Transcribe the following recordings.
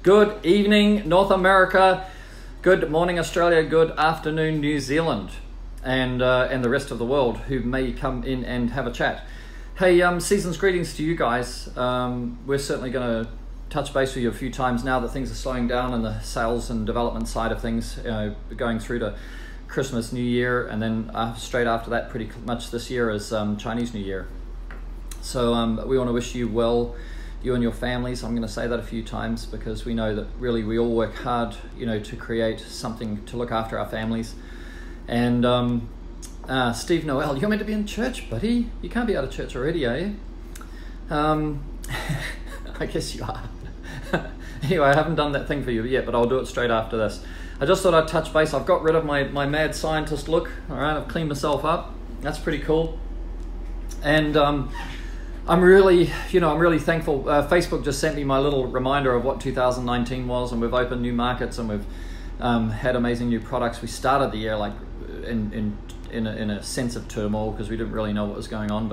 Good evening, North America. Good morning, Australia. Good afternoon, New Zealand, and the rest of the world who may come in and have a chat. Hey, season's greetings to you guys. We're certainly going to touch base with you a few times now that things are slowing down in the sales and development side of things, going through to Christmas, New Year, and then straight after that, pretty much this year is Chinese New Year. So we want to wish you well, you and your families. I'm going to say that a few times because we know that really we all work hard, to create something to look after our families. And Steve Noel, you're meant to be in church, buddy. You can't be out of church already, are you? I guess you are. Anyway, I haven't done that thing for you yet, but I'll do it straight after this. I just thought I'd touch base. I've got rid of my mad scientist look. All right, I've cleaned myself up. That's pretty cool. And I'm really thankful. Facebook just sent me my little reminder of what 2019 was, and we've opened new markets and we've had amazing new products. We started the year like in a sense of turmoil because we didn't really know what was going on,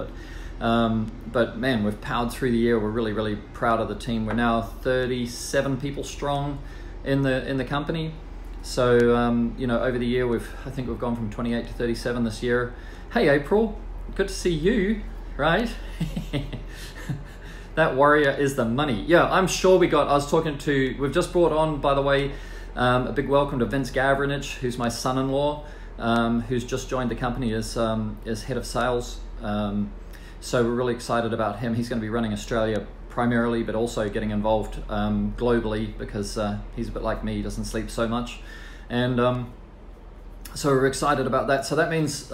but man, we've powered through the year. We're really proud of the team. We're now 37 people strong in the company. So over the year I think we've gone from 28 to 37 this year. Hey April, good to see you, right? That warrior is the money. Yeah, I'm sure we've just brought on, by the way, a big welcome to Vince Gavranich, who's my son-in-law, who's just joined the company as head of sales. So we're really excited about him. He's going to be running Australia primarily, but also getting involved globally because he's a bit like me, he doesn't sleep so much. And so we're excited about that. So that means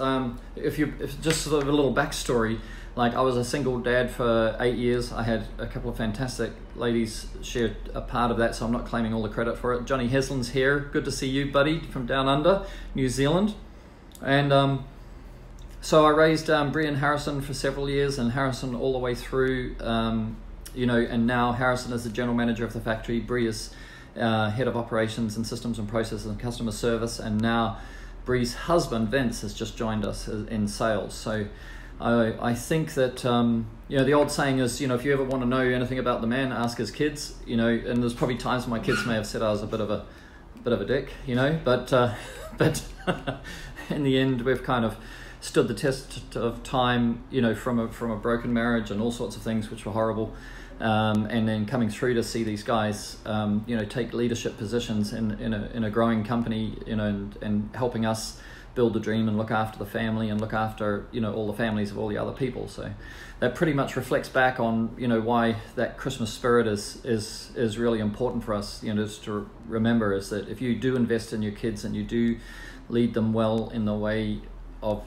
if just sort of a little backstory, like I was a single dad for 8 years. I had a couple of fantastic ladies share a part of that, so I'm not claiming all the credit for it. Johnny Heslin's here. Good to see you, buddy, from down under, New Zealand. And so I raised Brie and Harrison for several years, and Harrison all the way through, and now Harrison is the general manager of the factory. Brie is head of operations and systems and processes and customer service, and now Brie's husband, Vince, has just joined us in sales. So I think that, the old saying is, if you ever want to know anything about the man, ask his kids, and there's probably times when my kids may have said I was a bit of a dick, but in the end, we've kind of stood the test of time, from a broken marriage and all sorts of things which were horrible. And then coming through to see these guys, take leadership positions in a growing company, and helping us build the dream and look after the family and look after, all the families of all the other people. So that pretty much reflects back on, why that Christmas spirit is really important for us, just to remember is that if you do invest in your kids and you do lead them well in the way of,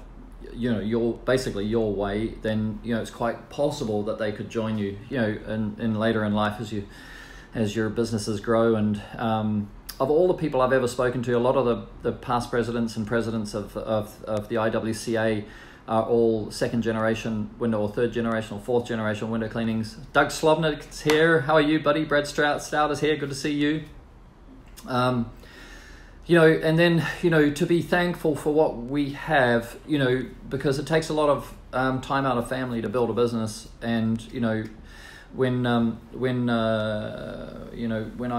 your way, then, it's quite possible that they could join you, in later in life as your businesses grow. And, of all the people I've ever spoken to, a lot of the past presidents and presidents of the IWCA are all second generation window or third generation or fourth generation window cleanings. Doug Slobnick's here. How are you, buddy? Brad Stout is here. Good to see you. And then, to be thankful for what we have, because it takes a lot of time out of family to build a business. And, when I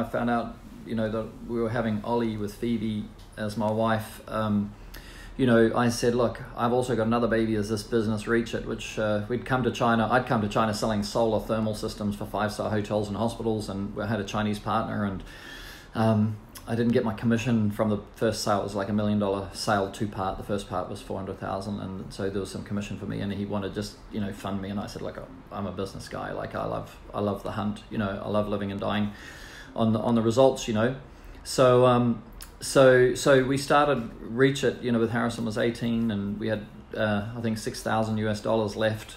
found out, that we were having Ollie with Phoebe as my wife, I said, look, I've also got another baby as this business Reach It, which I'd come to China selling solar thermal systems for 5-star hotels and hospitals, and we had a Chinese partner, and I didn't get my commission from the first sale. It was like $1 million sale, 2-part. The first part was $400,000, and so there was some commission for me, and he wanted just fund me, and I said, look, I'm a business guy, like I love the hunt, I love living and dying on the results, So we started Reach It, with Harrison was 18, and we had I think $6,000 left,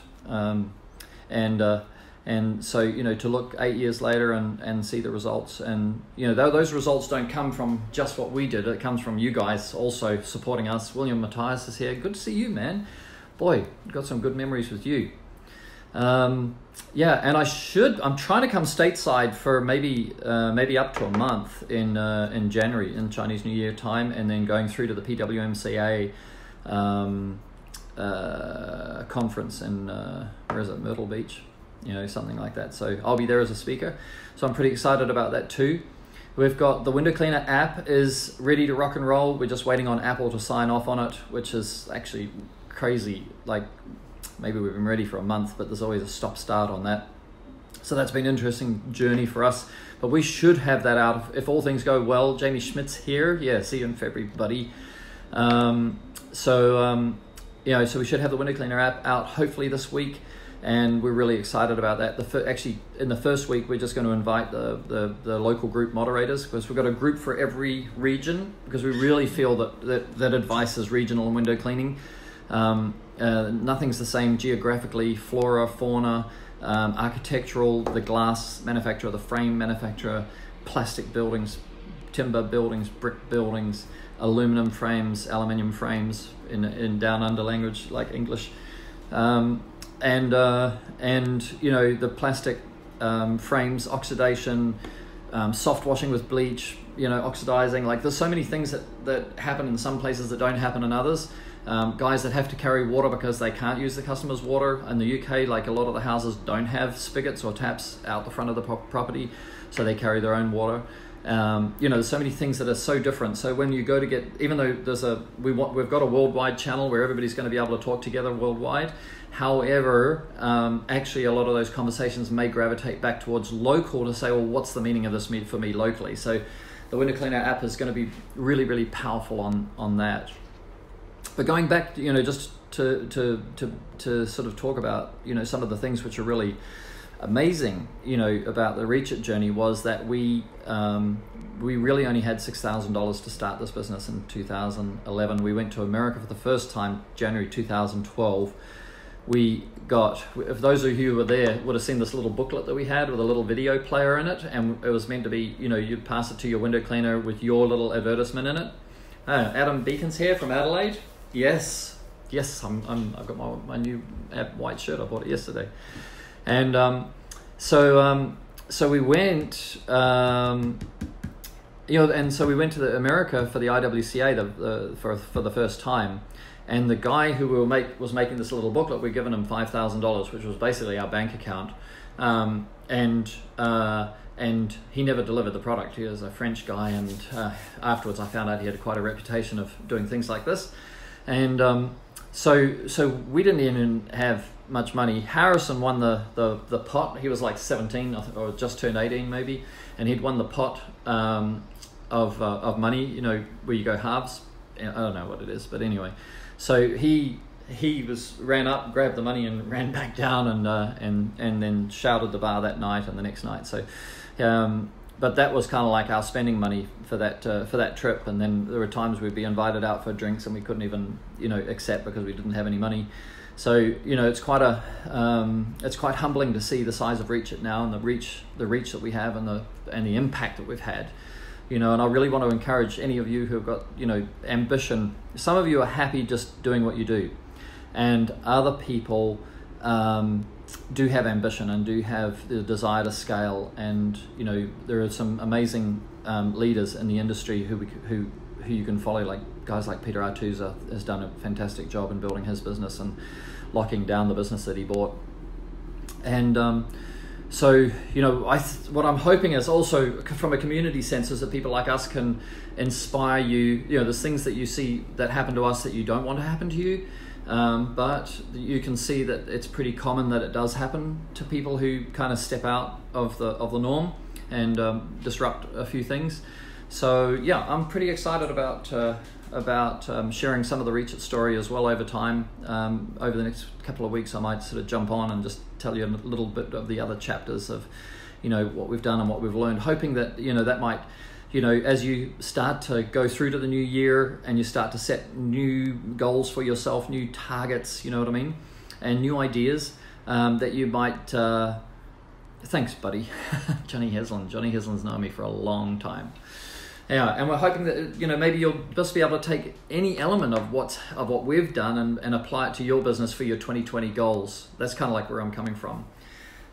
and so to look 8 years later and see the results, and those results don't come from just what we did. It comes from you guys also supporting us. William Matthias is here. Good to see you, man. Boy, got some good memories with you. And I'm trying to come stateside for maybe up to a month in January, in Chinese New Year time, and then going through to the PWMCA conference in where is it, Myrtle Beach, something like that. So I'll be there as a speaker, so I'm pretty excited about that too. We've got the window cleaner app is ready to rock and roll. We're just waiting on Apple to sign off on it, which is actually crazy. Like, maybe we've been ready for a month, but there's always a stop-start on that. So that's been an interesting journey for us. But we should have that out if all things go well. Jamie Schmidt's here. Yeah, see you in February, buddy. So we should have the window cleaner app out hopefully this week, and we're really excited about that. Actually, in the first week, we're just going to invite the local group moderators, because we've got a group for every region, because we really feel that advice is regional in window cleaning. Nothing's the same geographically, flora, fauna, architectural, the glass manufacturer, the frame manufacturer, plastic buildings, timber buildings, brick buildings, aluminum frames, aluminium frames in down under language like English, and the plastic frames, oxidation, soft washing with bleach, oxidizing. Like, there's so many things that happen in some places that don't happen in others. Guys that have to carry water because they can't use the customer's water. In the UK, like, a lot of the houses don't have spigots or taps out the front of the property, so they carry their own water. There's so many things that are so different. So when you go to get, even though we've got a worldwide channel where everybody's going to be able to talk together worldwide. However, actually a lot of those conversations may gravitate back towards local to say, well, what's the meaning of this for me locally? So the window cleaner app is going to be really, really powerful on that. But going back, just to sort of talk about, some of the things which are really amazing, about the Reach It journey, was that we really only had $6,000 to start this business in 2011. We went to America for the first time, January 2012. We got, if those of you who were there would have seen this little booklet that we had with a little video player in it, and it was meant to be, you'd pass it to your window cleaner with your little advertisement in it. Adam Beacon's here from Adelaide. Yes, I've got my new white shirt. I bought it yesterday. And so we went, and so we went to America for the IWCA for the first time. And the guy who was making this little booklet, we'd given him $5,000, which was basically our bank account. And he never delivered the product. He was a French guy, and afterwards I found out he had quite a reputation of doing things like this. And so we didn't even have much money. Harrison won the pot. He was like 17 or just turned 18 maybe, and he'd won the pot of money, where you go halves. I don't know what it is, but anyway. So he ran up, grabbed the money, and ran back down, and then shouted the bar that night and the next night. So, but that was kind of like our spending money for that trip. And then there were times we'd be invited out for drinks and we couldn't even accept because we didn't have any money. So it's quite humbling to see the size of Reach It now, and the reach that we have, and the impact that we've had. And I really want to encourage any of you who have got, ambition. Some of you are happy just doing what you do, and other people do have ambition and do have the desire to scale. And there are some amazing leaders in the industry who you can follow, like guys like Peter Artuza has done a fantastic job in building his business and locking down the business that he bought. And so, what I'm hoping is also from a community sense is that people like us can inspire you. There's things that you see that happen to us that you don't want to happen to you, but you can see that it's pretty common that it does happen to people who kind of step out of the norm and disrupt a few things. So yeah, I'm pretty excited about sharing some of the Reach It story as well over time. Over the next couple of weeks, I might sort of jump on and just tell you a little bit of the other chapters of, what we've done and what we've learned, hoping that, that might, as you start to go through to the new year and you start to set new goals for yourself, new targets, you know what I mean, and new ideas, that you might, thanks buddy, Johnny Haslam. Johnny Haslam's known me for a long time. Yeah, and we're hoping that maybe you'll just be able to take any element of what we've done and apply it to your business for your 2020 goals. That's kind of like where I'm coming from.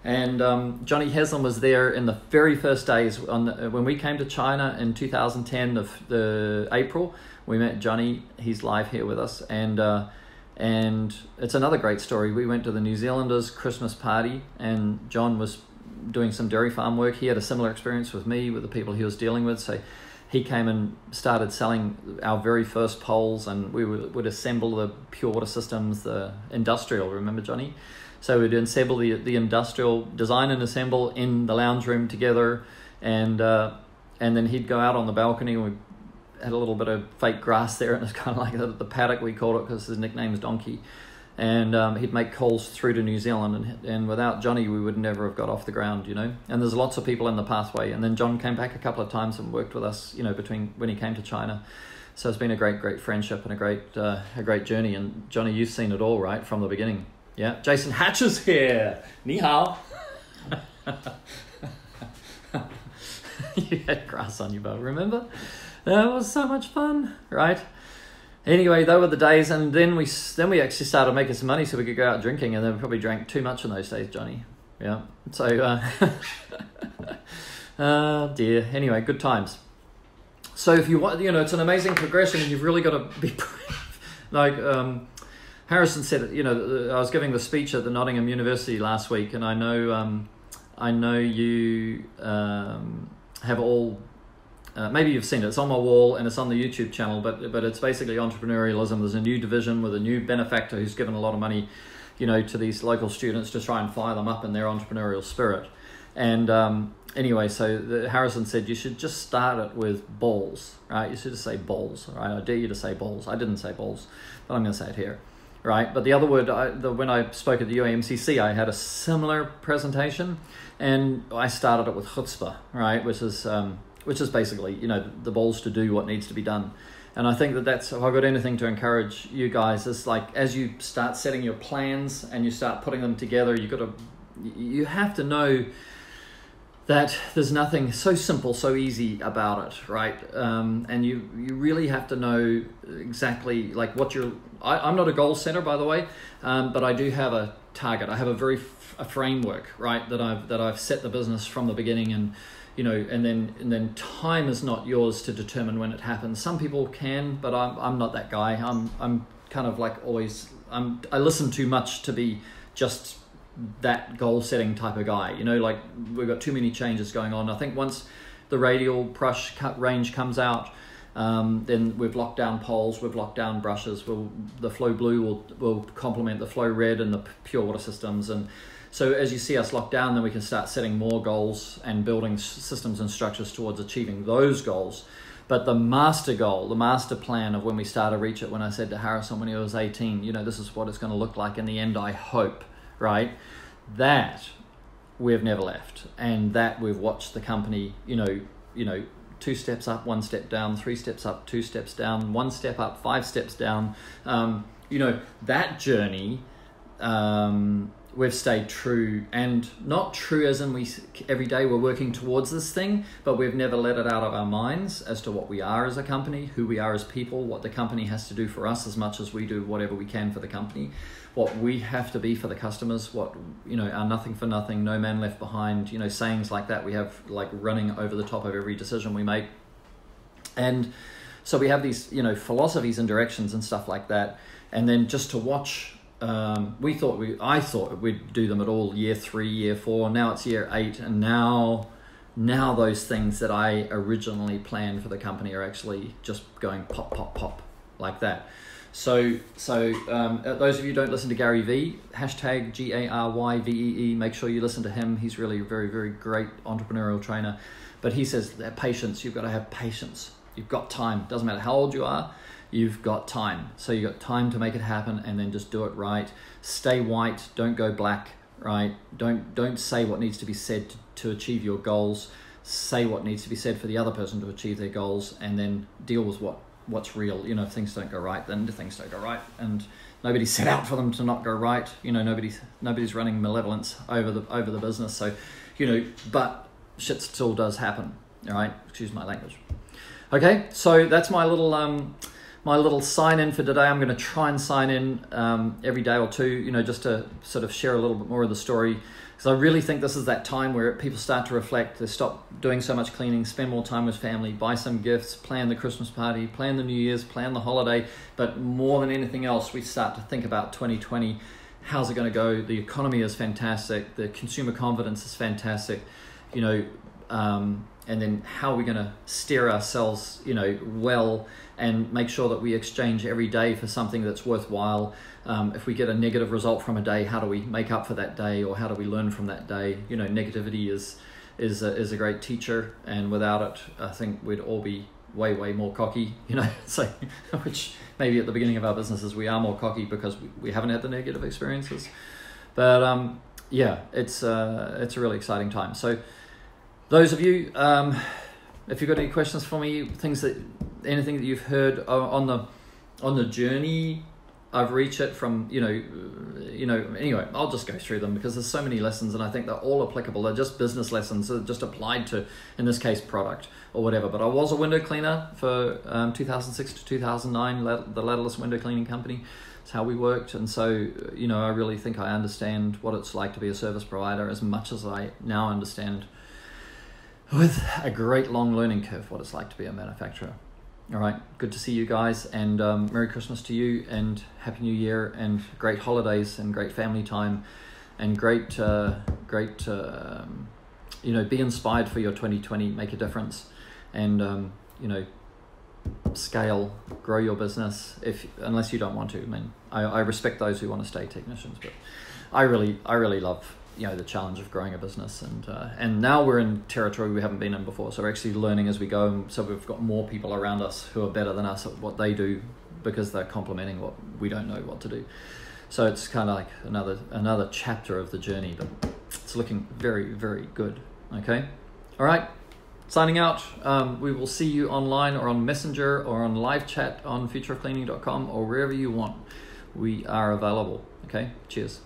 And Johnny Haslam was there in the very first days when we came to China in 2010, the April. We met Johnny. He's live here with us, and it's another great story. We went to the New Zealanders' Christmas party, and John was doing some dairy farm work. He had a similar experience with me, with the people he was dealing with. So he came and started selling our very first poles, and we would assemble the pure water systems, the industrial, remember Johnny? So we'd assemble the industrial, design and assemble in the lounge room together, and then he'd go out on the balcony, and we had a little bit of fake grass there, and it's kind of like the paddock, we called it, because his nickname is Donkey. And he'd make calls through to New Zealand, and without Johnny we would never have got off the ground, you know. And there's lots of people in the pathway, and then John came back a couple of times and worked with us, you know, between when he came to China. So it's been a great friendship and a great journey. And Johnny, you've seen it all, right, from the beginning. Yeah, Jason Hatch is here. Ni hao. You had grass on your boat, remember? That was so much fun, right? Anyway, those were the days, and then we actually started making some money so we could go out drinking, and then we probably drank too much in those days, Johnny. Yeah. So, oh dear. Anyway, good times. So if you want, you know, it's an amazing progression, and you've really got to be brave. Like Harrison said, you know, I was giving the speech at the Nottingham University last week, and I know you have all. Maybe you've seen it. It's on my wall and it's on the YouTube channel, but it's basically entrepreneurialism. There's a new division with a new benefactor who's given a lot of money, you know, to these local students to try and fire them up in their entrepreneurial spirit. And anyway, so Harrison said you should just start it with balls, right? You should just say balls, right? I dare you to say balls. I didn't say balls, but I'm going to say it here, right? But the other word, when I spoke at the UAMCC, I had a similar presentation, and I started it with chutzpah, right? Which is basically, you know, the balls to do what needs to be done. And I think that's, if I've got anything to encourage you guys, is like, as you start setting your plans and you start putting them together, you have to know that there's nothing so simple, so easy about it, right? And you really have to know exactly like what I'm not a goal setter, by the way, but I do have a target. I have a framework, right, that I've set the business from the beginning, and you know, and then time is not yours to determine when it happens. Some people can, but I'm not that guy. I'm kind of like always, I listen too much to be just that goal setting type of guy. You know, like we've got too many changes going on. I think once the radial brush range comes out, then we've locked down poles, we've locked down brushes. The flow blue will complement the flow red and the pure water systems. And so as you see us lock down, then we can start setting more goals and building systems and structures towards achieving those goals. But the master goal, the master plan of when we start to reach it, when I said to Harrison when he was 18, you know, this is what it's going to look like in the end, I hope, right? That we've never left, and that we've watched the company, you know, 2 steps up, 1 step down, 3 steps up, 2 steps down, 1 step up, 5 steps down. You know, that journey, we've stayed true, and not true as in every day we're working towards this thing, but we've never let it out of our minds as to what we are as a company, who we are as people, what the company has to do for us as much as we do whatever we can for the company, what we have to be for the customers, what, you know, our nothing for nothing, no man left behind, you know, sayings like that we have like running over the top of every decision we make. And so we have these, you know, philosophies and directions and stuff like that. And then just to watch, I thought we'd do them at all year 3, year 4, now it's year 8, and now those things that I originally planned for the company are actually just going pop, pop, pop like that. So those of you who don't listen to Gary V, hashtag GARYVEE, make sure you listen to him. He's really a very, very great entrepreneurial trainer. But he says that patience, you've got to have patience. You've got time. Doesn't matter how old you are, you've got time. So you've got time to make it happen, and then just do it right. Stay white, don't go black, right? Don't say what needs to be said to achieve your goals. Say what needs to be said for the other person to achieve their goals, and then deal with what's real. You know, if things don't go right, then things don't go right, and nobody set out for them to not go right. You know, nobody's running malevolence over the business. So, you know, but shit still does happen. All right, excuse my language. Okay, so that's my little sign in for today. I'm going to try and sign in every day or two, you know, just to sort of share a little bit more of the story, because I really think this is that time where people start to reflect. They stop doing so much cleaning, spend more time with family, buy some gifts, plan the Christmas party, plan the New Year's, plan the holiday. But more than anything else, we start to think about 2020. how's it going to go? The economy is fantastic. The consumer confidence is fantastic. You know, and then how are we going to steer ourselves, you know, well, and make sure that we exchange every day for something that's worthwhile. If we get a negative result from a day, how do we make up for that day, or how do we learn from that day? You know, negativity is a great teacher, and without it, I think we'd all be way more cocky, you know. So, which maybe at the beginning of our businesses we are more cocky because we haven't had the negative experiences. But yeah, it's a really exciting time. So those of you, if you've got any questions for me, anything that you've heard on the journey, I've reached it from, you know, anyway, I'll just go through them because there's so many lessons, and I think they're all applicable. They're just business lessons, they're just applied to, in this case, product or whatever. But I was a window cleaner for 2006 to 2009, the ladderless window cleaning company. It's how we worked. And so, you know, I really think I understand what it's like to be a service provider as much as I now understand, with a great long learning curve, what it's like to be a manufacturer. All right, good to see you guys, and Merry Christmas to you, and Happy New Year, and great holidays, and great family time, and great, you know, be inspired for your 2020, make a difference, and you know, scale, grow your business, unless you don't want to. I mean, I respect those who want to stay technicians, but I really love, you know, the challenge of growing a business, and now we're in territory we haven't been in before, so we're actually learning as we go, and so we've got more people around us who are better than us at what they do because they're complementing what we don't know what to do. So it's kind of like another chapter of the journey, but it's looking very good. Okay, all right, signing out. We will see you online or on Messenger or on live chat on futureofcleaning.com or wherever you want. We are available. Okay, cheers.